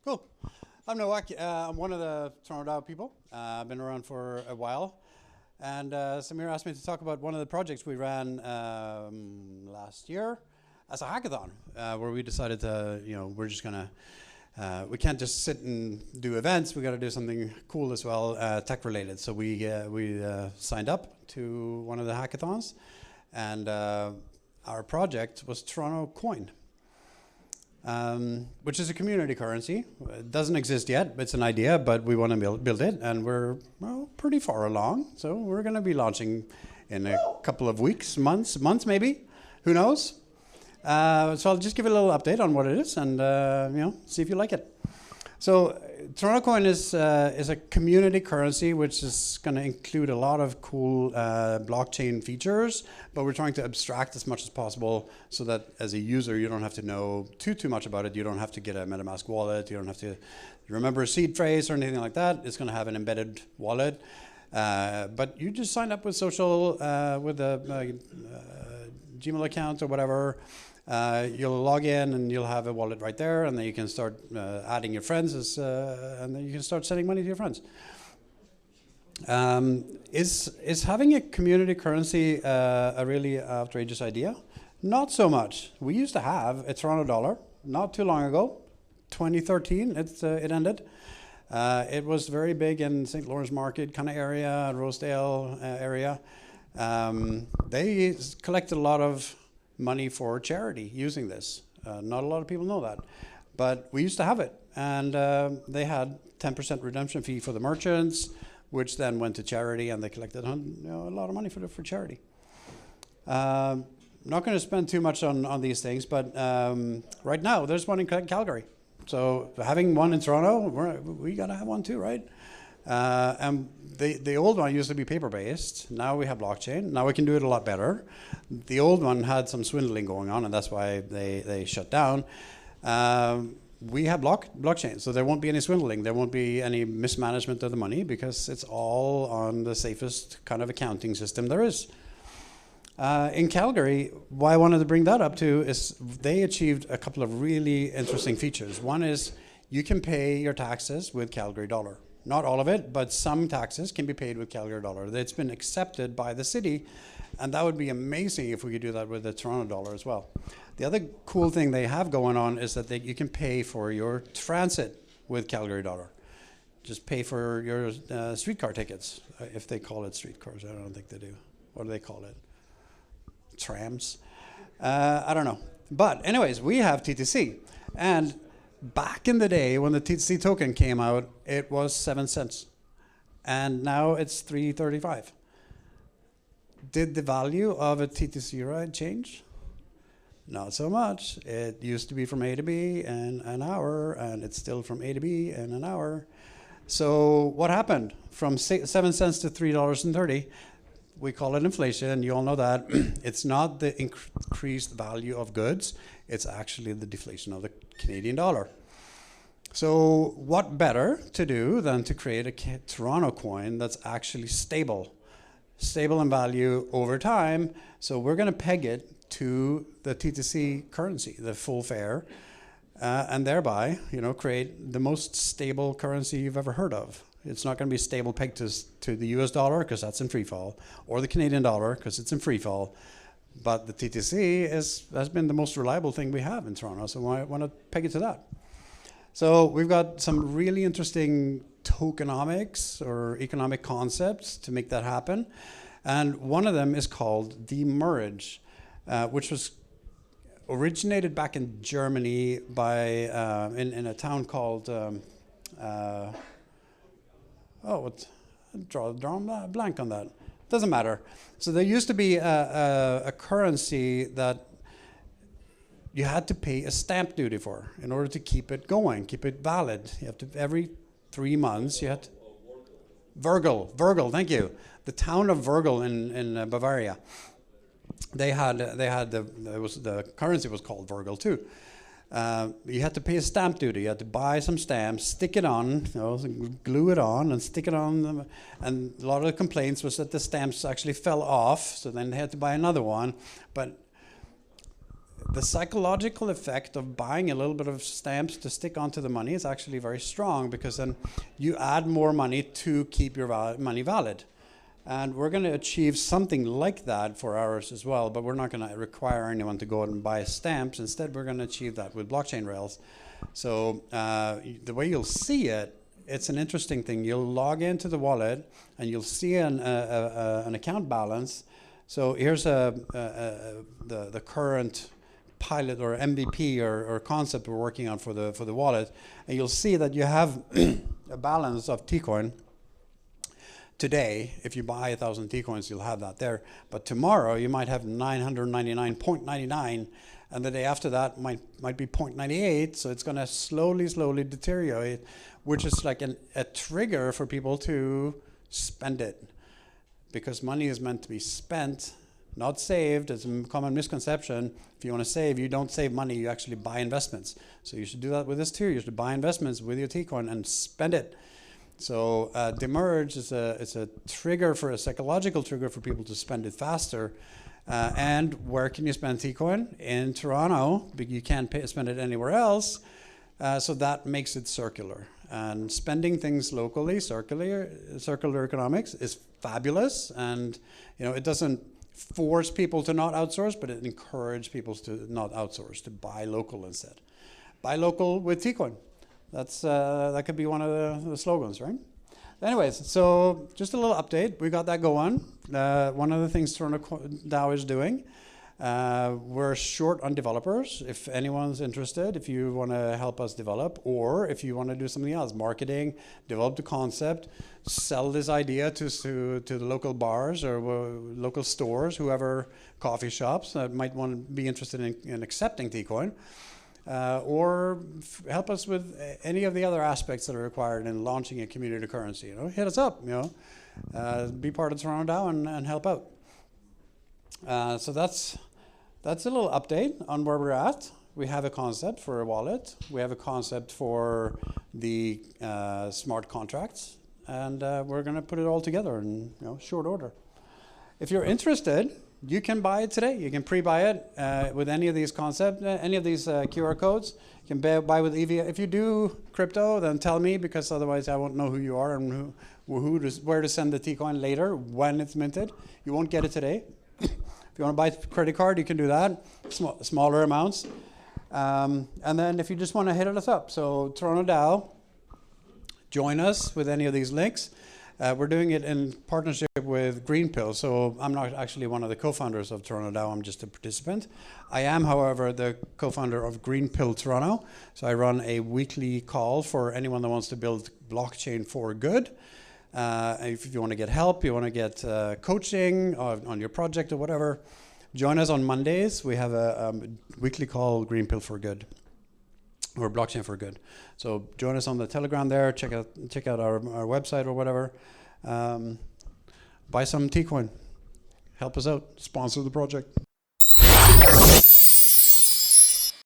Cool. I'm Noak. I'm one of the Toronto DAO people. I've been around for a while. And Samir asked me to talk about one of the projects we ran last year as a hackathon, where we decided to, we're just going to, we can't just sit and do events. We got to do something cool as well, tech related. So we signed up to one of the hackathons, and our project was Toronto Coin. Which is a community currency. It doesn't exist yet, it's an idea, but we want to build it, and we're pretty far along. So we're going to be launching in a couple of weeks, months maybe, who knows? So I'll just give a little update on what it is, and see if you like it. So Toronto Coin is a community currency, which is going to include a lot of cool blockchain features, but we're trying to abstract as much as possible so that as a user, you don't have to know too much about it. You don't have to get a MetaMask wallet. You don't have to remember a seed phrase or anything like that. It's going to have an embedded wallet. But you just sign up with social, with a Gmail account or whatever. You'll log in and you'll have a wallet right there, and then you can start adding your friends, and then you can start sending money to your friends. Is having a community currency a really outrageous idea? Not so much. We used to have a Toronto dollar not too long ago, 2013. It ended. It was very big in St. Lawrence Market kind of area, Rosedale area. They collected a lot of money for charity using this. Not a lot of people know that, but we used to have it, and they had 10% redemption fee for the merchants, which then went to charity, and they collected a lot of money for charity. Not going to spend too much on these things, but right now there's one in Calgary. So having one in Toronto, we got to have one too, right? And the old one used to be paper-based. Now we have blockchain. Now we can do it a lot better. The old one had some swindling going on, and that's why they shut down. We have blockchain, so there won't be any swindling. There won't be any mismanagement of the money because it's all on the safest kind of accounting system there is. In Calgary, why I wanted to bring that up too is they achieved a couple of really interesting features. One is you can pay your taxes with Calgary dollar. Not all of it, but some taxes can be paid with Calgary dollar. It's been accepted by the city, and that would be amazing if we could do that with the Toronto dollar as well. The other cool thing they have going on is that you can pay for your transit with Calgary dollar. Just pay for your streetcar tickets, if they call it streetcars. I don't think they do. What do they call it? Trams? I don't know. But anyways, we have TTC, and back in the day when the TTC token came out, it was 7 cents, and now it's 3.35. Did the value of a TTC ride change? Not so much. It used to be from A to B in an hour, and it's still from A to B in an hour. So what happened? From 7 cents to $3.30, we call it inflation. You all know that. It's not the increased value of goods. It's actually the deflation of the Canadian dollar. So what better to do than to create a Toronto coin that's actually stable in value over time. So we're going to peg it to the TTC currency, the full fare, and thereby, create the most stable currency you've ever heard of. It's not going to be stable pegged to the US dollar because that's in free fall, or the Canadian dollar because it's in free fall. But the TTC has been the most reliable thing we have in Toronto, so I want to peg it to that. So we've got some really interesting tokenomics or economic concepts to make that happen. And one of them is called demurrage, which was originated back in Germany by in a town called draw a blank on that. Doesn't matter. So there used to be a currency that you had to pay a stamp duty for in order to keep it going, keep it valid. You have to every 3 months. You had to, Virgil. Thank you. The town of Virgil in Bavaria. The currency was called Virgil too. You had to pay a stamp duty. You had to buy some stamps, stick it on, glue it on, and stick it on. And a lot of the complaints was that the stamps actually fell off, so then they had to buy another one. But the psychological effect of buying a little bit of stamps to stick onto the money is actually very strong, because then you add more money to keep your money valid. And we're going to achieve something like that for ours as well, but we're not going to require anyone to go out and buy stamps. Instead, we're going to achieve that with blockchain rails. So the way you'll see it, it's an interesting thing. You'll log into the wallet and you'll see an account balance. So here's the current pilot or MVP or concept we're working on for the wallet, and you'll see that you have a balance of TCoin. Today, if you buy 1,000 TCoins, you'll have that there. But tomorrow, you might have 999.99, and the day after that might be 0.98. So it's going to slowly deteriorate, which is like a trigger for people to spend it, because money is meant to be spent, not saved. It's a common misconception. If you want to save, you don't save money, you actually buy investments. So you should do that with this too. You should buy investments with your TCoin and spend it. So demurrage is a trigger, for a psychological trigger for people to spend it faster. And where can you spend TCoin? In Toronto, but you can't spend it anywhere else. So that makes it circular. And spending things locally, circular economics, is fabulous. And it doesn't force people to not outsource, but it encourages people to not outsource, to buy local instead. Buy local with TCoin. That could be one of the slogans, right? Anyways, so just a little update. We got that going. One of the things Toronto DAO is doing, we're short on developers. If anyone's interested, if you want to help us develop, or if you want to do something else, marketing, develop the concept, sell this idea to the local bars or local stores, whoever, coffee shops that might want to be interested in accepting TCoin. Or help us with any of the other aspects that are required in launching a community currency. Hit us up. Be part of Toronto DAO and help out. So that's a little update on where we're at. We have a concept for a wallet. We have a concept for the smart contracts, and we're going to put it all together in short order. If you're interested, you can buy it today. You can pre-buy it with any of these concepts, any of these QR codes. You can buy with EV. If you do crypto, then tell me, because otherwise I won't know who you are and where to send the TCoin later when it's minted. You won't get it today. If you want to buy credit card, you can do that, smaller amounts. And then if you just want to hit us up, so Toronto DAO, join us with any of these links. We're doing it in partnership with Greenpill, so I'm not actually one of the co-founders of Toronto DAO, I'm just a participant. I am, however, the co-founder of Greenpill Toronto, so I run a weekly call for anyone that wants to build blockchain for good. If you want to get help, you want to get coaching on your project or whatever, join us on Mondays. We have a weekly call, Greenpill for Good, or Blockchain for Good. So join us on the Telegram there, check out our website or whatever. Buy some TCoin. Help us out. Sponsor the project.